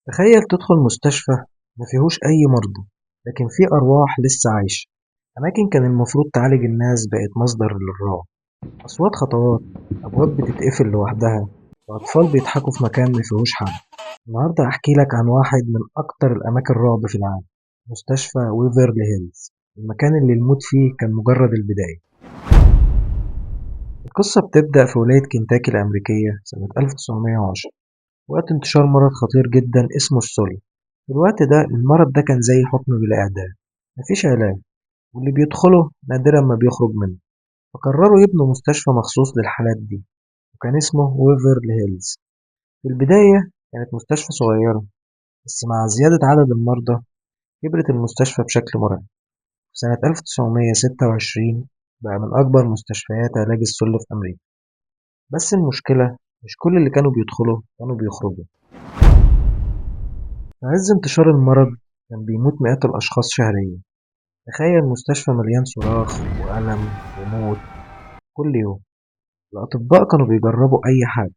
تخيل تدخل مستشفى مفيهوش أي مرضى، لكن فيه أرواح لسه عايشة. أماكن كان المفروض تعالج الناس بقت مصدر للرعب. أصوات خطوات، أبواب بتتقفل لوحدها، وأطفال بيضحكوا في مكان مفيهوش حد. النهاردة أحكي لك عن واحد من أكتر الأماكن رعب في العالم، مستشفى ويفرلي هيلز، المكان اللي الموت فيه كان مجرد البداية. القصة بتبدأ في ولاية كنتاكي الأمريكية سنة 1910، وقت انتشار مرض خطير جدا اسمه السل. في الوقت ده المرض ده كان زي حكم بالإعدام، مفيش علاج، واللي بيدخله نادرا ما بيخرج منه. فقرروا يبنوا مستشفى مخصوص للحالات دي، وكان اسمه ويفرلي هيلز. في البداية كانت مستشفى صغيرة، بس مع زيادة عدد المرضى كبرت المستشفى بشكل مرعب. في سنة 1926 بقى من أكبر مستشفيات علاج السل في أمريكا. بس المشكلة مش كل اللي كانوا بيدخلوا كانوا بيخرجوا. في عز انتشار المرض كان بيموت مئات الأشخاص شهريا. تخيل مستشفى مليان صراخ وألم وموت كل يوم. الأطباء كانوا بيجربوا أي حاجة،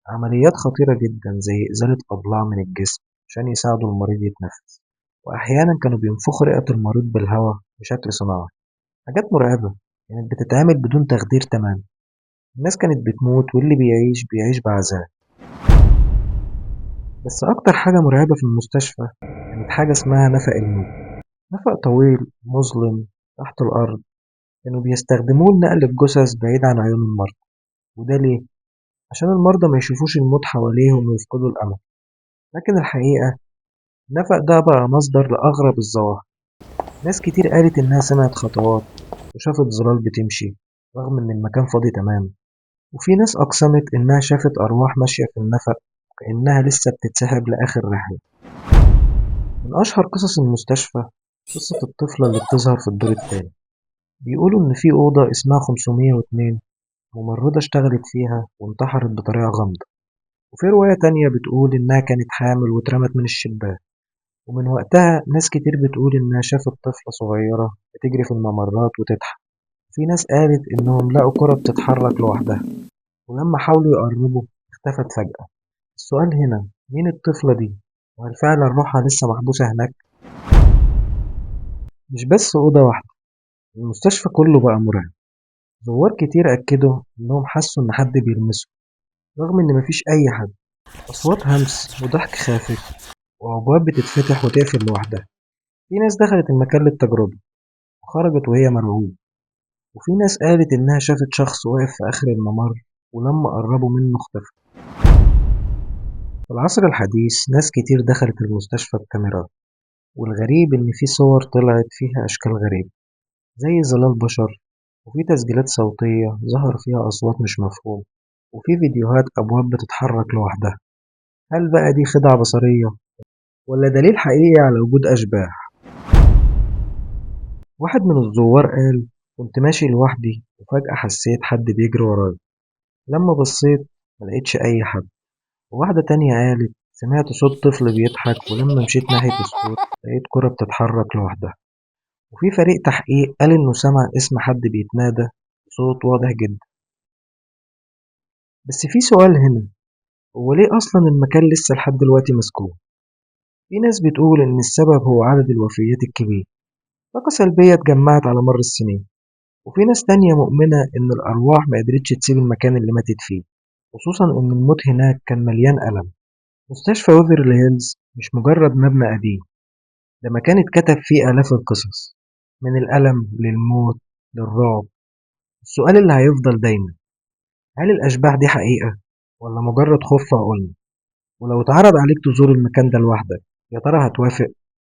عمليات خطيرة جدا زي إزالة أضلاع من الجسم عشان يساعدوا المريض يتنفس، وأحيانا كانوا بينفخوا رئة المريض بالهواء بشكل صناعي. حاجات مرعبة كانت بتتعمل بدون تخدير تمام. الناس كانت بتموت واللي بيعيش بعذاب. بس أكتر حاجة مرعبة في المستشفى كانت حاجة اسمها نفق الموت. نفق طويل مظلم تحت الأرض، كانوا بيستخدموه لنقل الجثث بعيد عن عيون المرضى. وده ليه؟ عشان المرضى ما يشوفوش الموت حواليهم ويفقدوا الأمل. لكن الحقيقة النفق ده بقى مصدر لأغرب الظواهر. ناس كتير قالت إنها سمعت خطوات وشافت ظلال بتمشي رغم إن المكان فاضي تمام. وفي ناس أقسمت إنها شافت أرواح ماشية في النفق وكأنها لسه بتتسحب لآخر رحلة. من أشهر قصص المستشفى قصة الطفلة اللي بتظهر في الدور التاني. بيقولوا إن في أوضة اسمها 502 ممرضة اشتغلت فيها وانتحرت بطريقة غامضة. وفي رواية تانية بتقول إنها كانت حامل واترمت من الشباك، ومن وقتها ناس كتير بتقول إنها شافت طفلة صغيرة بتجري في الممرات وتضحك. في ناس قالت إنهم لقوا كرة بتتحرك لوحدها، ولما حاولوا يقربوا اختفت فجأة. السؤال هنا، مين الطفلة دي؟ وهل فعلا روحها لسه محبوسة هناك؟ مش بس أوضة واحدة، المستشفى كله بقى مرعب. زوار كتير أكدوا إنهم حسوا إن حد بيلمسه رغم إن مفيش أي حد. أصوات همس وضحك خافت، وأبواب بتتفتح وتقفل لوحدها. في ناس دخلت المكان للتجربة وخرجت وهي مرعوبة. وفي ناس قالت إنها شافت شخص واقف في آخر الممر، ولما قربوا منه اختفى. في العصر الحديث ناس كتير دخلت المستشفى بكاميرات، والغريب إن في صور طلعت فيها أشكال غريبة زي ظلال بشر، وفي تسجيلات صوتية ظهر فيها أصوات مش مفهومة، وفي فيديوهات أبواب بتتحرك لوحدها. هل بقى دي خدعة بصرية ولا دليل حقيقي على وجود أشباح؟ واحد من الزوار قال: كنت ماشي لوحدي وفجأة حسيت حد بيجري ورايا. لما بصيت ملقتش أي حد. وواحدة تانية قالت: سمعت صوت طفل بيضحك، ولما مشيت ناحية الصوت لقيت كرة بتتحرك لوحدها. وفي فريق تحقيق قال إنه سمع اسم حد بيتنادى بصوت واضح جدا. بس في سؤال هنا، هو ليه أصلا المكان لسه لحد دلوقتي مسكون؟ في ناس بتقول إن السبب هو عدد الوفيات الكبير، طاقة سلبية اتجمعت على مر السنين. وفي ناس تانية مؤمنة إن الأرواح ما قدرتش تسيب المكان اللي ماتت فيه، خصوصا إن الموت هناك كان مليان ألم. مستشفى ويفرلي هيلز مش مجرد مبنى قديم، ده مكان اتكتب فيه آلاف القصص، من الألم للموت للرعب. السؤال اللي هيفضل دايما، هل الأشباح دي حقيقة ولا مجرد خوف في عقولنا؟ ولو اتعرض عليك تزور المكان ده لوحدك، يا ترى هتوافق